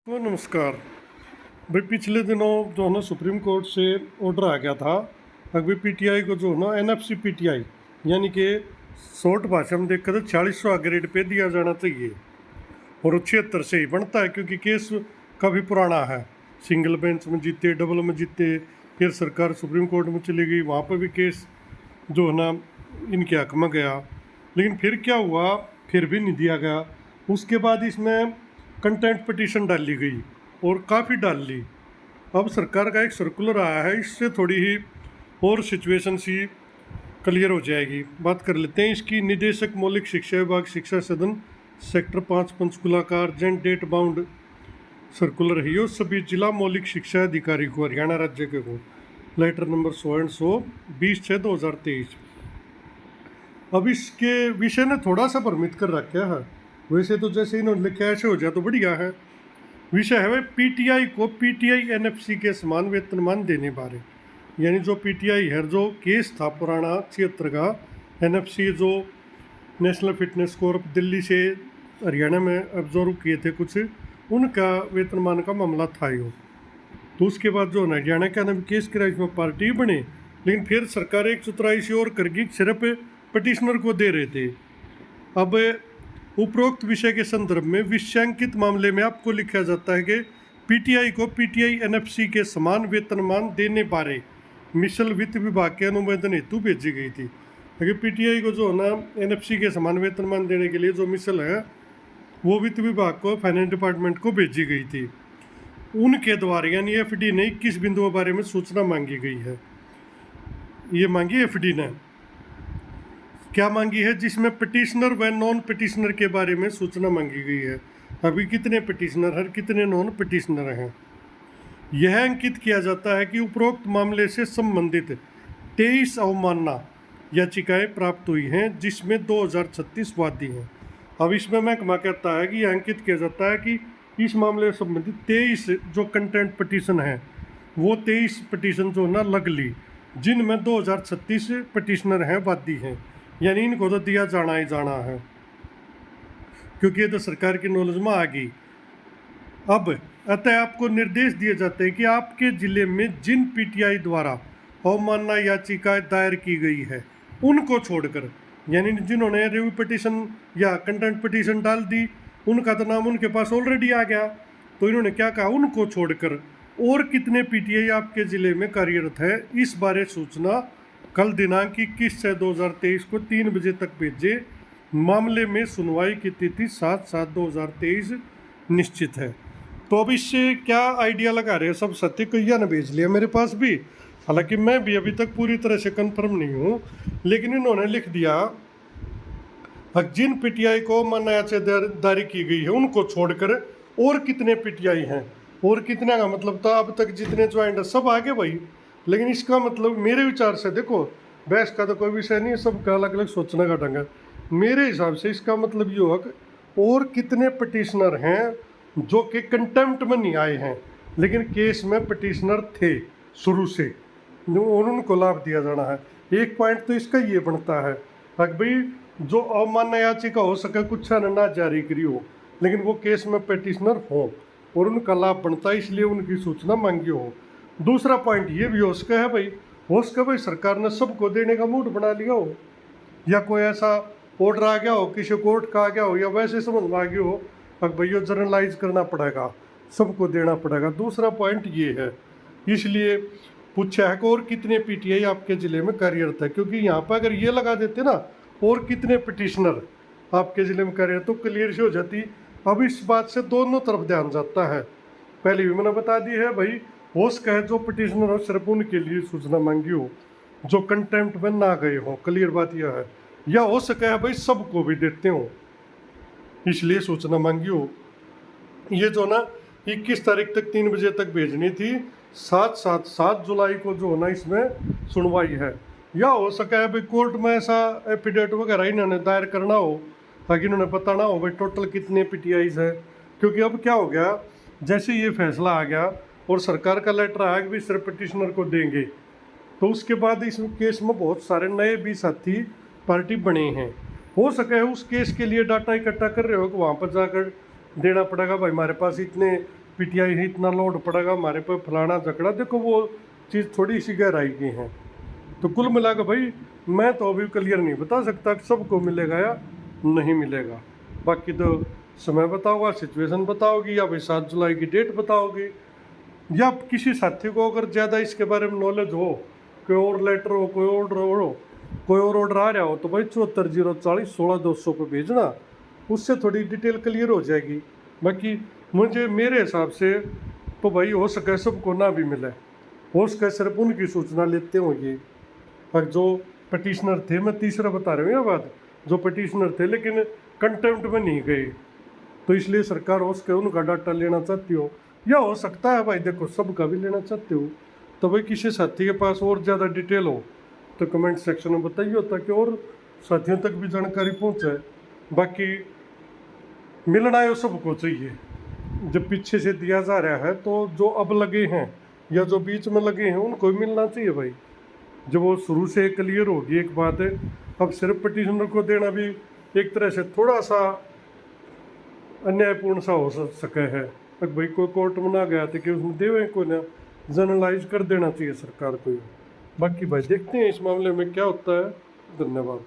नमस्कार भाई। पिछले दिनों जो है ना सुप्रीम कोर्ट से ऑर्डर आ गया था अभी पीटीआई को जो है ना एनएफसी पीटीआई यानी कि शॉर्ट भाषा में देखकर तो 40वां ग्रेड पे दिया जाना चाहिए और 76 से ही बनता है क्योंकि केस काफ़ी पुराना है। सिंगल बेंच में जीते, डबल में जीते, फिर सरकार सुप्रीम कोर्ट में चली गई, वहाँ पर भी केस जो है ना इनके हक में गया, लेकिन फिर क्या हुआ, फिर भी नहीं दिया गया। उसके बाद इसमें कंटेंट पिटीशन डाली गई और काफ़ी डाल ली। अब सरकार का एक सर्कुलर आया है, इससे थोड़ी ही और सिचुएशन सी क्लियर हो जाएगी। बात कर लेते हैं इसकी। निदेशक मौलिक शिक्षा विभाग, शिक्षा सदन, सेक्टर 5, पंचकुला का अर्जेंट डेट बाउंड सर्कुलर है। ये सभी जिला मौलिक शिक्षा अधिकारी को, हरियाणा राज्य के को, लेटर नंबर 100 20/6/2023। अब इसके विषय ने थोड़ा सा भ्रमित कर रखा है। वैसे तो जैसे इन्होंने लिखा ऐसे हो जाए तो बढ़िया है। विषय है पीटीआई को पीटीआई एनएफसी के समान वेतनमान देने बारे। यानी जो पीटीआई है, जो केस था पुराना 76 का, एनएफसी जो नेशनल फिटनेस कोर्प दिल्ली से हरियाणा में ऑब्जर्व किए थे कुछ, उनका वेतनमान का मामला था यो। तो उसके बाद जो हरियाणा के अंदर केस किया, इसमें पार्टी बने, लेकिन फिर सरकार एक चतुराई से और करके सिर्फ पटिशनर को दे रहे थे। अब उपरोक्त विषय के संदर्भ में विषयांकित मामले में आपको लिखा जाता है कि पीटीआई को पीटीआई एनएफसी के समान वेतनमान देने बारे मिसल वित्त विभाग के अनुमोदन हेतु भेजी गई थी। अगर पीटीआई को जो है ना एनएफसी के समान वेतनमान देने के लिए जो मिसल है वो वित्त विभाग को, फाइनेंस डिपार्टमेंट को भेजी गई थी। उनके द्वारा यानी एफडी ने 21 बिंदुओं बारे में सूचना मांगी गई है। ये मांगी एफडी ने, क्या मांगी है, जिसमें पिटिशनर व नॉन पिटिशनर के बारे में सूचना मांगी गई है। अभी कितने पिटिशनर हैं, कितने नॉन पिटिशनर हैं, यह अंकित किया जाता है कि उपरोक्त मामले से संबंधित 23 अवमानना याचिकाएं प्राप्त हुई हैं, जिसमें 2036 वादी हैं। अब इसमें महकमा कहता है कि यह अंकित किया जाता है कि इस मामले से संबंधित 23 जो कंटेंट पिटीशन है, वो 23 पिटीशन जो ना लग ली, जिनमें 2036 पिटिशनर हैं, वादी हैं, यानी इनको तो दिया जाना ही जाना है क्योंकि ये तो सरकार की नॉलेज में आ गई। अब अतः आपको निर्देश दिए जाते हैं कि आपके ज़िले में जिन पीटीआई द्वारा अवमानना याचिका दायर की गई है उनको छोड़कर, यानी जिन्होंने रिव्यू पिटीशन या कंटेंट पिटीशन डाल दी, उनका तो नाम उनके पास ऑलरेडी आ गया, तो इन्होंने क्या कहा, उनको छोड़कर और कितने पीटीआई आपके ज़िले में कार्यरत है, इस बारे सूचना कल दिनांक 21/6/2023 को 3 बजे तक भेजे। मामले में सुनवाई की तिथि 7/7/2023 निश्चित है। तो अब इससे क्या आइडिया लगा रहे हैं, सब सत्य कैया ने भेज लिया मेरे पास भी, हालांकि मैं भी अभी तक पूरी तरह से कंफर्म नहीं हूँ, लेकिन इन्होंने लिख दिया जिन पीटीआई को मान्यता से दायरी की गई है उनको छोड़कर और कितने पीटीआई हैं, और कितने का मतलब था अब तक जितने ज्वाइंट है सब आगे भाई। लेकिन इसका मतलब मेरे विचार से, देखो बहस का तो कोई विषय नहीं है, सबका अलग अलग सोचने का ढंग है। मेरे हिसाब से इसका मतलब ये होगा कि और कितने पिटिशनर हैं जो कि कंटेम्प्ट में नहीं आए हैं लेकिन केस में पिटिशनर थे शुरू से, और उनको लाभ दिया जाना है। एक पॉइंट तो इसका ये बनता है कि भाई जो अवमानना याचिका हो सके कुछ ना जारी करी हो, लेकिन वो केस में पिटिशनर हो और उनका लाभ बनता है, इसलिए उनकी सूचना मांगी हो। दूसरा पॉइंट ये भी हो सका है भाई, हो सका भाई सरकार ने सबको देने का मूड बना लिया हो, या कोई ऐसा ऑर्डर आ गया हो, किसी कोर्ट का आ गया हो, या वैसे समझ में आ गया हो अब भैया जर्नलाइज करना पड़ेगा, सबको देना पड़ेगा। दूसरा पॉइंट ये है, इसलिए पूछा है कि और कितने पीटीआई आपके ज़िले में कार्यरत है, क्योंकि यहाँ पर अगर ये लगा देते ना और कितने पिटिशनर आपके ज़िले में कार्यरत, तो क्लियर सी हो जाती। अब इस बात से दोनों तरफ ध्यान जाता है। पहले भी मैंने बता दी है भाई, हो सका है जो पिटिशनर हो सिर्फ उनके लिए सूचना मांगी हो जो कंटेम्प्ट में ना गए हो, क्लियर बात यह है, या हो सका है भाई सबको भी देते हो इसलिए सूचना मांगी हो। ये जो ना 21 तारीख तक 3 बजे तक भेजनी थी, 7 जुलाई को जो ना इसमें सुनवाई है, या हो सका है भाई कोर्ट में ऐसा एफिडेविट वगैरह इन्होंने दायर करना हो ताकि इन्होंने बताना हो भाई टोटल कितने पीटीआईज है। क्योंकि अब क्या हो गया, जैसे ये फैसला आ गया और सरकार का लेटर आया कि भी सिर्फ पिटिशनर को देंगे, तो उसके बाद इस केस में बहुत सारे नए भी साथी पार्टी बने हैं। हो सके है उस केस के लिए डाटा इकट्ठा कर रहे हो कि वहाँ पर जाकर देना पड़ेगा भाई हमारे पास इतने पीटीआई ही इतना लोड पड़ेगा हमारे पर, फलाना झगड़ा, देखो वो चीज़ थोड़ी सी गहराई की है। तो कुल मिला के भाई मैं तो अभी क्लियर नहीं बता सकता कि सबको मिलेगा या नहीं मिलेगा। बाकी तो समय बताओगा, सिचुएशन बताओगी, या भाई 7 जुलाई की डेट बताओगी, या किसी साथी को अगर ज़्यादा इसके बारे में नॉलेज हो, कोई और लेटर हो, कोई और ऑर्डर आ रहा हो, तो भाई 74 040 16 200 पे भेजना, उससे थोड़ी डिटेल क्लियर हो जाएगी। बाकी मुझे मेरे हिसाब से तो भाई हो सके सबको ना भी मिले, हो सके सिर्फ उनकी सूचना लेते हो ये। और जो पटिशनर थे, मैं तीसरा बता रहा हूँ यह बात, जो पटिशनर थे लेकिन कंटेम्प्ट में नहीं गए, तो इसलिए सरकार हो सके उनका डाटा लेना चाहती हो, या हो सकता है भाई देखो सबका भी लेना चाहते हो, तो भाई किसी साथी के पास और ज़्यादा डिटेल हो तो कमेंट सेक्शन में बताइए, ताकि और साथियों तक भी जानकारी पहुँचे। बाकी मिलना है सबको चाहिए, जब पीछे से दिया जा रहा है तो जो अब लगे हैं या जो बीच में लगे हैं उनको भी मिलना चाहिए भाई। जब वो शुरू से क्लियर होगी एक बात है, अब सिर्फ पटिशनर को देना भी एक तरह से थोड़ा सा अन्यायपूर्ण सा हो सके है। अब भाई कोई कोर्ट में ना गया था कि उसमें देवे को ना जनरलाइज कर देना चाहिए सरकार को। बाकी भाई देखते हैं इस मामले में क्या होता है। धन्यवाद।